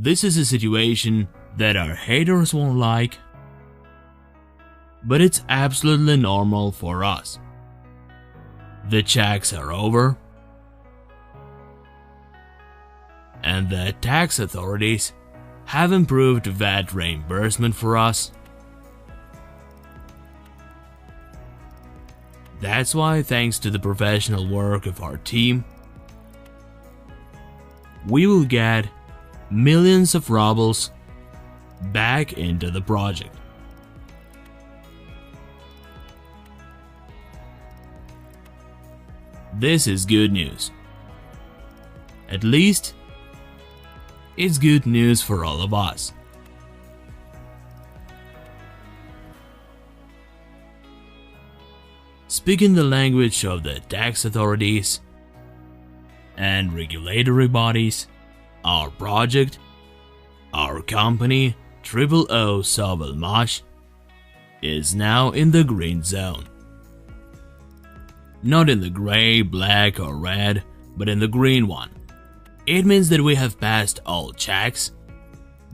This is a situation that our haters won't like, but it's absolutely normal for us. The checks are over, and the tax authorities have improved VAT reimbursement for us. That's why, thanks to the professional work of our team, we will get millions of rubles back into the project. This is good news. At least, it's good news for all of us. Speaking the language of the tax authorities and regulatory bodies, our project, our company, O Sovelmash, is now in the green zone. Not in the gray, black or red, but in the green one. It means that we have passed all checks.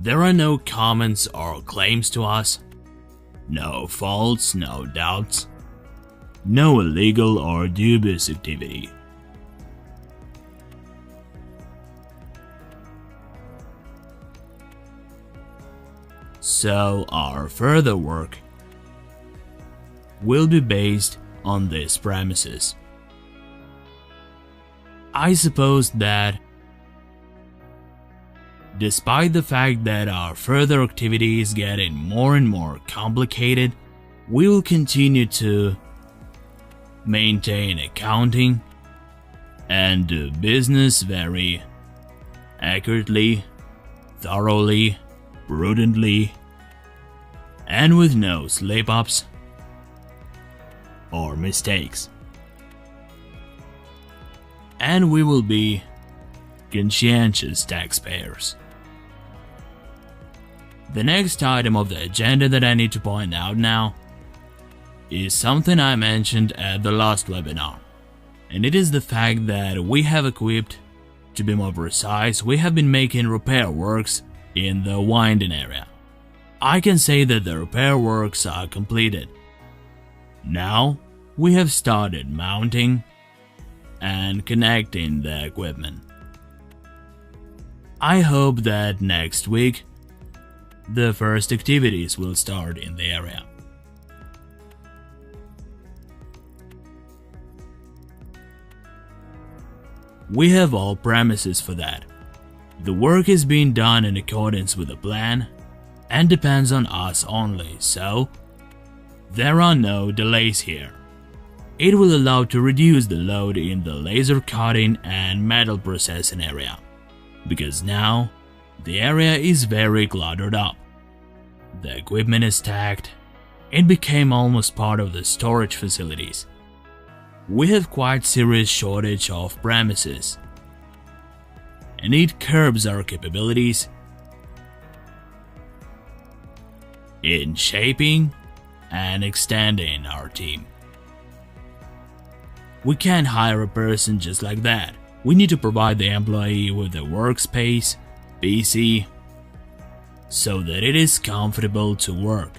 There are no comments or claims to us, no faults, no doubts, no illegal or dubious activity. So our further work will be based on these premises. I suppose that despite the fact that our further activity is getting more and more complicated, we will continue to maintain accounting and do business very accurately, thoroughly, prudently, and with no slip-ups or mistakes. And we will be conscientious taxpayers. The next item of the agenda that I need to point out now is something I mentioned at the last webinar, and it is the fact that we have equipped, to be more precise, we have been making repair works in the winding area. I can say that the repair works are completed. Now we have started mounting and connecting the equipment. I hope that next week the first activities will start in the area. We have all premises for that. The work is being done in accordance with the plan and depends on us only, so there are no delays here. It will allow to reduce the load in the laser cutting and metal processing area, because now the area is very cluttered up. The equipment is stacked. It became almost part of the storage facilities. We have quite serious shortage of premises, and it curbs our capabilities in shaping and extending our team. We can't hire a person just like that. We need to provide the employee with a workspace, PC, so that it is comfortable to work.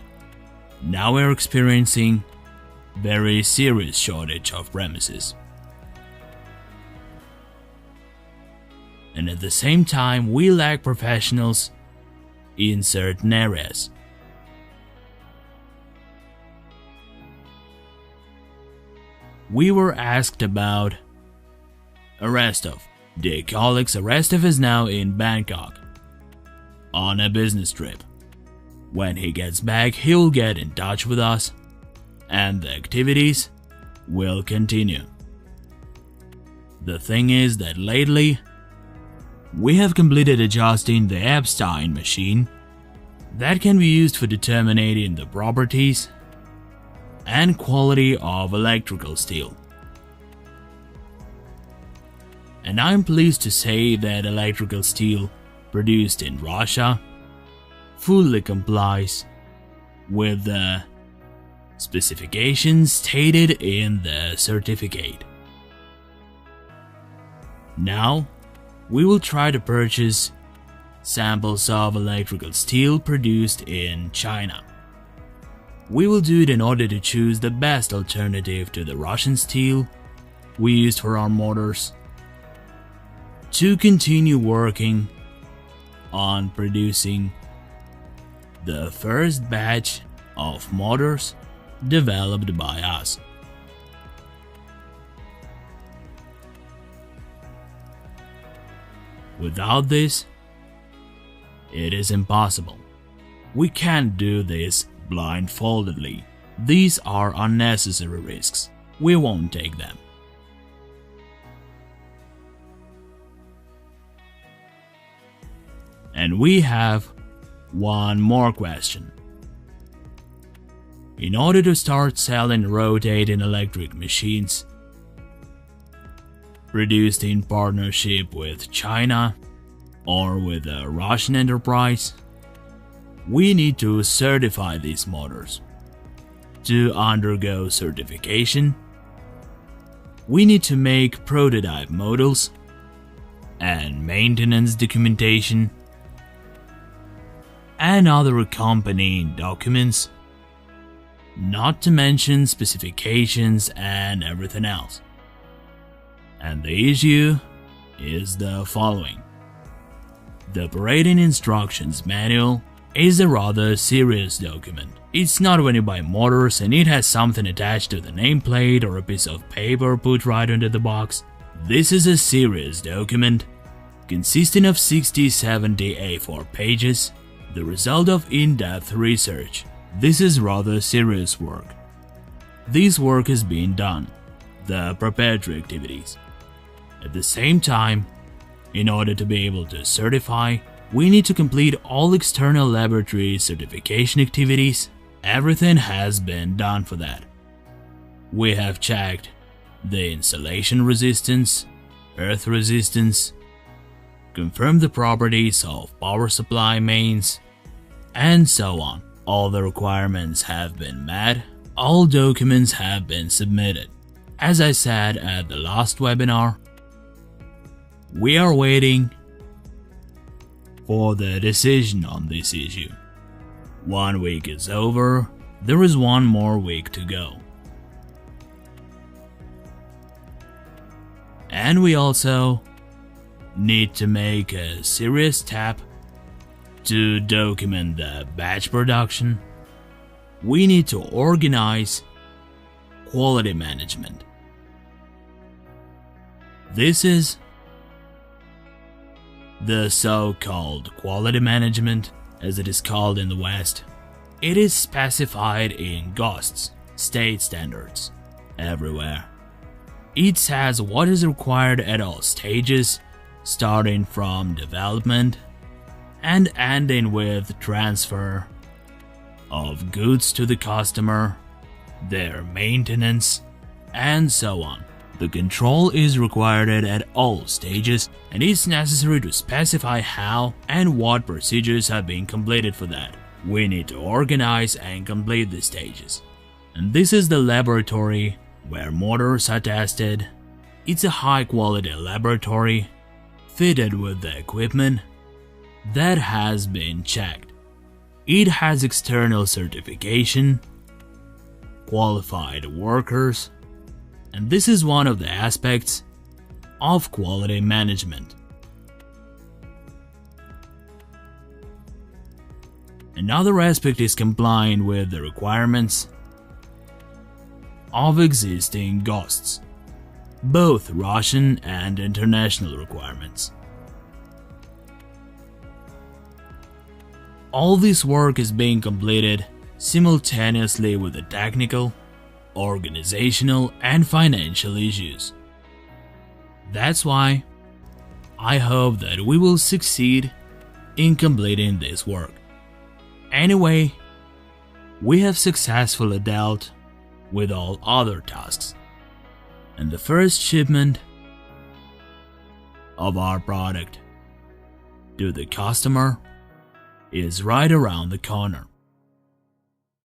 Now we're experiencing very serious shortage of premises. And at the same time, we lack professionals in certain areas. We were asked about Arestov. Dear colleagues, Arestov is now in Bangkok on a business trip. When he gets back, he will get in touch with us and the activities will continue. The thing is that lately, we have completed adjusting the Epstein machine that can be used for determining the properties and quality of electrical steel. And I'm pleased to say that electrical steel produced in Russia fully complies with the specifications stated in the certificate. Now, we will try to purchase samples of electrical steel produced in China. We will do it in order to choose the best alternative to the Russian steel we used for our motors, to continue working on producing the first batch of motors developed by us. Without this, it is impossible. We can't do this blindfoldedly. These are unnecessary risks. We won't take them. And we have one more question. In order to start selling rotating electric machines produced in partnership with China or with a Russian enterprise, we need to certify these motors. To undergo certification, we need to make prototype models and maintenance documentation and other accompanying documents, not to mention specifications and everything else. And the issue is the following. The operating instructions manual is a rather serious document. It's not when you buy motors and it has something attached to the nameplate or a piece of paper put right under the box. This is a serious document consisting of 60-70 A4 pages, the result of in-depth research. This is rather serious work. This work is being done, the preparatory activities. At the same time, in order to be able to certify, we need to complete all external laboratory certification activities. Everything has been done for that. We have checked the insulation resistance, earth resistance, confirmed the properties of power supply mains, and so on. All the requirements have been met. All documents have been submitted. As I said at the last webinar, we are waiting for the decision on this issue. 1 week is over, there is 1 more week to go. And we also need to make a serious step to document the batch production. We need to organize quality management. This is the so-called quality management, as it is called in the West. It is specified in GOSTs, state standards, everywhere. It says what is required at all stages, starting from development and ending with transfer of goods to the customer, their maintenance, and so on. The control is required at all stages, and it's necessary to specify how and what procedures have been completed for that. We need to organize and complete the stages. And this is the laboratory where motors are tested. It's a high-quality laboratory fitted with the equipment that has been checked. It has external certification, qualified workers, and this is one of the aspects of quality management. Another aspect is complying with the requirements of existing GOSTs, both Russian and international requirements. All this work is being completed simultaneously with the technical, organizational, and financial issues. That's why I hope that we will succeed in completing this work. Anyway, we have successfully dealt with all other tasks, and the first shipment of our product to the customer is right around the corner.